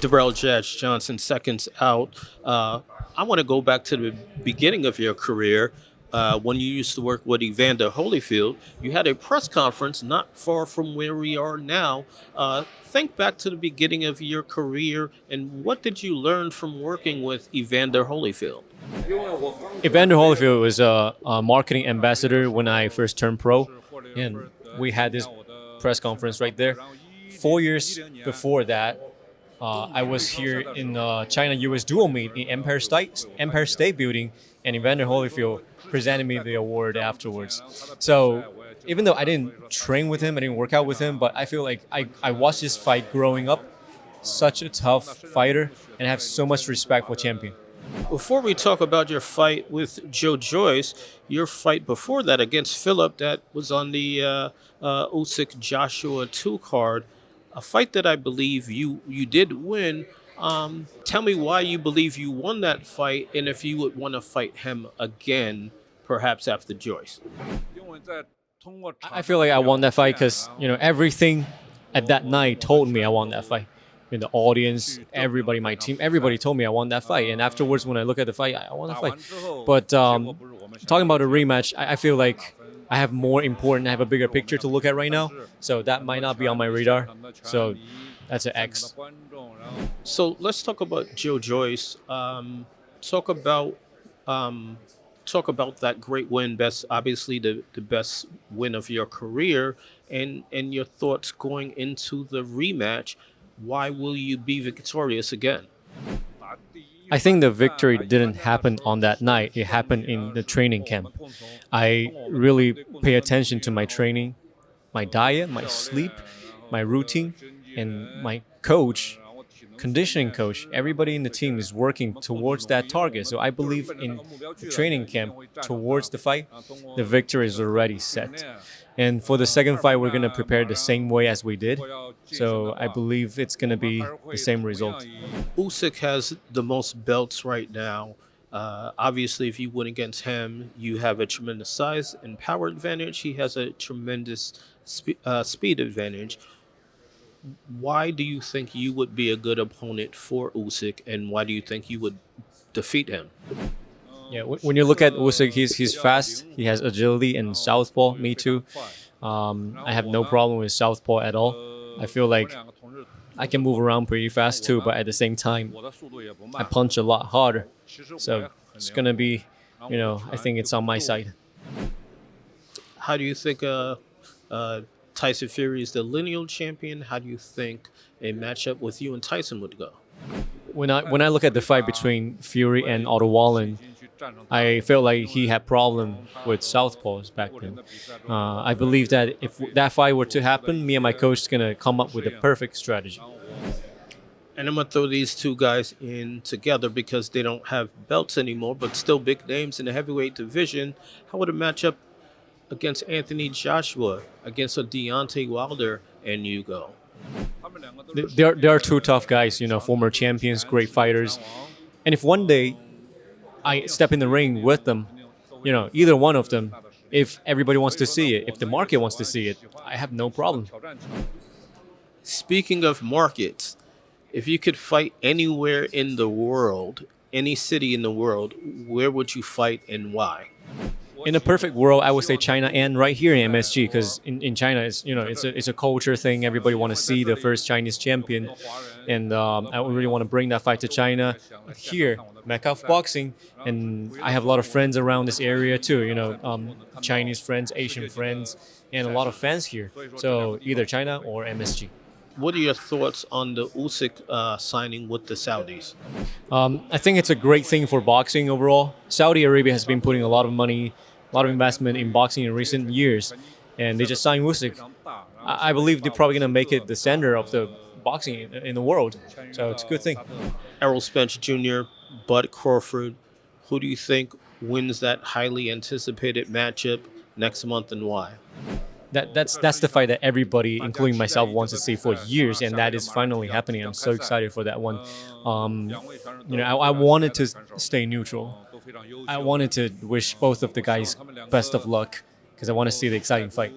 Darrell Judge Johnson, seconds out. I want to go back to the beginning of your career when you used to work with Evander Holyfield. You had a press conference not far from where we are now. Think back to the beginning of your career and what did you learn from working with Evander Holyfield? Evander Holyfield was a marketing ambassador when I first turned pro, and we had this press conference right there. 4 years before that, I was here in China-US dual meet in Empire State Building, and Evander Holyfield presented me the award afterwards. So even though I didn't train with him, I didn't work out with him, but I feel like I watched this fight growing up. Such a tough fighter, and I have so much respect for champion. Before we talk about your fight with Joe Joyce, your fight before that against Philip, that was on the Usyk Joshua 2 card, a fight that I believe you did win. Tell me why you believe you won that fight, and if you would want to fight him again, perhaps after Joyce. I feel like I won that fight because everything at that night told me I won that fight. In the audience, everybody, my team, everybody told me I won that fight. And afterwards, when I look at the fight, I won the fight. But talking about a rematch, I feel like I have I have a bigger picture to look at right now. So that might not be on my radar. So that's an X. So let's talk about Joe Joyce. Talk about talk about that great win, best obviously the best win of your career, and your thoughts going into the rematch. Why will you be victorious again? I think the victory didn't happen on that night. It happened in the training camp. I really pay attention to my training, my diet, my sleep, my routine, and my coach, conditioning coach. Everybody in the team is working towards that target. So I believe in the training camp towards the fight, the victory is already set. And for the second fight, we're going to prepare the same way as we did. So I believe it's going to be the same result. Usyk has the most belts right now. Obviously, if you win against him, you have a tremendous size and power advantage. He has a tremendous speed advantage. Why do you think you would be a good opponent for Usyk, and why do you think you would defeat him? Yeah, when you look at Usyk, he's fast. He has agility and southpaw. Me too. I have no problem with southpaw at all. I feel like I can move around pretty fast too, but at the same time, I punch a lot harder. So it's gonna be, I think it's on my side. How do you think Tyson Fury is the lineal champion? How do you think a matchup with you and Tyson would go? When I look at the fight between Fury and Otto Wallen, I felt like he had problem with southpaws back then. I believe that if that fight were to happen, me and my coach is gonna come up with a perfect strategy. And I'm going to throw these two guys in together because they don't have belts anymore, but still big names in the heavyweight division. How would it match up against Anthony Joshua, against a Deontay Wilder and you go? There are two tough guys, former champions, great fighters. And if one day I step in the ring with them, either one of them, if everybody wants to see it, if the market wants to see it, I have no problem. Speaking of markets, if you could fight anywhere in the world, any city in the world, where would you fight and why? In a perfect world, I would say China and right here in MSG, because in China, it's a culture thing. Everybody want to see the first Chinese champion, and I really want to bring that fight to China. Here, Mecca of boxing, and I have a lot of friends around this area too. Chinese friends, Asian friends, and a lot of fans here. So either China or MSG. What are your thoughts on the Usyk signing with the Saudis? I think it's a great thing for boxing overall. Saudi Arabia has been putting a lot of money, a lot of investment in boxing in recent years, and they just signed Usyk. I believe they're probably going to make it the center of the boxing in the world, so it's a good thing. Errol Spence Jr., Bud Crawford, who do you think wins that highly anticipated matchup next month and why? That's the fight that everybody, including myself, wants to see for years, and that is finally happening. I'm so excited for that one. I wanted to stay neutral. I wanted to wish both of the guys best of luck because I want to see the exciting fight.